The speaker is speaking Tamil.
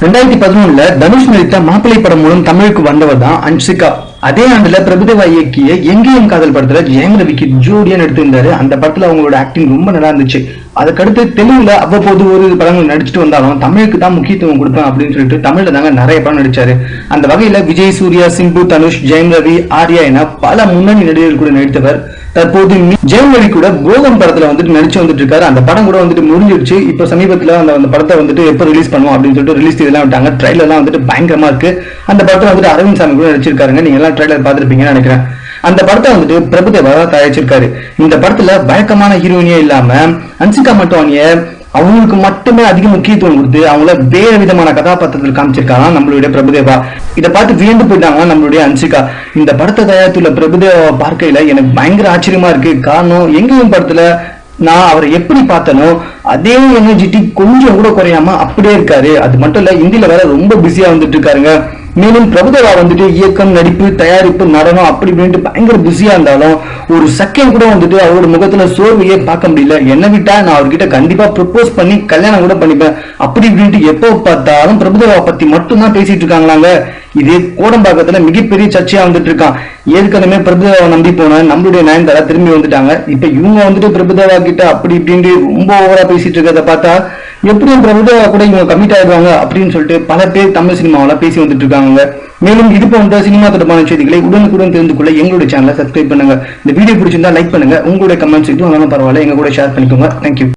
2011 தனுஷ் நடித்த மாப்பிள்ளை படம் மூலம் தமிழுக்கு வந்தவர் தான் அன்சிகா. அதே ஆண்டுல பிரபுதேவா இயக்கிய எங்கேயும் காதல் படத்துல ஜெயம் ரவிக்கு ஜோடியா நடித்திருந்தாரு. அந்த படத்துல அவங்களோட ஆக்டிங் ரொம்ப நல்லா இருந்துச்சு. அதுக்கடுத்து தெலுங்குல அவ்வப்போது ஒரு படங்கள் நடிச்சுட்டு வந்தாலும் தமிழுக்கு தான் முக்கியத்துவம் கொடுப்பேன் அப்படின்னு சொல்லிட்டு தமிழ்ல தாங்க நிறைய படம் நடிச்சாரு. அந்த வகையில விஜய், சூர்யா, சிம்பு, தனுஷ், ஜெயம் ரவி, ஆர்யா என பல முன்னணி நடிகர்கள் கூட நடித்தவர். தற்போது ஜெயம் ரவி கூட போகம் படத்துல நடிச்சு வந்துட்டு இருக்காரு. அந்த படம் கூட முடிஞ்சிடுச்சு. இப்ப சமீபத்துல அந்த படத்தை எப்ப ரிலீஸ் பண்ணுவோம் அப்படின்னு சொல்லிட்டு ரிலீஸ் இதெல்லாம் விட்டாங்க. ட்ரைலர் எல்லாம் பயங்கரமா இருக்கு. அந்த படத்தை அரவிந்த் சாமி கூட நடிச்சிருக்காருங்க. நீங்க எல்லாம் ட்ரைலர் பார்த்திருப்பீங்கன்னு நினைக்கிறேன். அந்த படத்தை பிரபுதேவா தயாரிச்சிருக்காரு. இந்த படத்துல வழக்கமான ஹீரோயினியே இல்லாம அன்சிகா மட்டும் அவங்களுக்கு மட்டுமே அதிக முக்கியத்துவம் கொடுத்து அவங்கள வேற விதமான கதாபாத்திரத்தில் காமிச்சிருக்காங்க நம்மளுடைய பிரபுதேவா. இதை பார்த்து வியந்து போயிட்டாங்க நம்மளுடைய அன்சிகா. இந்த படத்தை தயாரித்துள்ள பிரபுதேவா பார்க்கையில எனக்கு பயங்கர ஆச்சரியமா இருக்கு. காரணம், எங்கேயும் படத்துல நான் அவரை எப்படி பார்த்தனோ அதே எனர்ஜிட்டி கொஞ்சம் கூட குறையாம அப்படியே இருக்காரு. அது மட்டும் இல்ல, இந்தியில வேற ரொம்ப பிஸியா வந்துட்டு இருக்காருங்க. மேலும் பிரபுதேவா இயக்கம், நடிப்பு, தயாரிப்பு, நடனம் அப்படி இப்படின்ட்டு பயங்கர பிஸியா இருந்தாலும் ஒரு செகண்ட் கூட அவரோட முகத்துல சோர்வையே பார்க்க முடியல. என்ன விட்டா நான் அவர்கிட்ட கண்டிப்பா ப்ரப்போஸ் பண்ணி கல்யாணம் கூட பண்ணிப்பேன் அப்படி இப்படின்ட்டு எப்போ பார்த்தாலும் பிரபுதேவா பத்தி மட்டும் தான் பேசிட்டு இருக்காங்களாங்க. இதே கோடம்பாக்கத்துல மிகப்பெரிய சர்ச்சையா வந்துட்டு இருக்கான். ஏற்கனவே பிரபுதேவா நம்பி போன நம்மளுடைய நயன்தாரா திரும்பி வந்துட்டாங்க. இப்ப இவங்க பிரபுதேவா கிட்ட அப்படி இப்படின்ட்டு ரொம்ப ஓவரா பேசிட்டு இருக்கிறத பார்த்தா எப்படியும் பிரபுதேவா கூட இவங்க கமிட் ஆயிடுவாங்க அப்படின்னு சொல்லிட்டு பல பேர் தமிழ் சினிமாவில பேசி வந்துட்டு இருக்காங்க. மேலும் இது போன்ற சினிமா தொடர்பான செய்திகளை உடனுக்குடன் தெரிந்து கொள்ள எங்களுடைய சேனலை சப்ஸ்கிரைப் பண்ணுங்க. இந்த வீடியோ பிடிச்சிருந்தா லைக் பண்ணுங்க. உங்களுடைய கமெண்ட்ஸ் எதுவும் பரவாயில்ல, எங்க கூட ஷேர் பண்ணிக்கோங்க. தேங்க்யூ.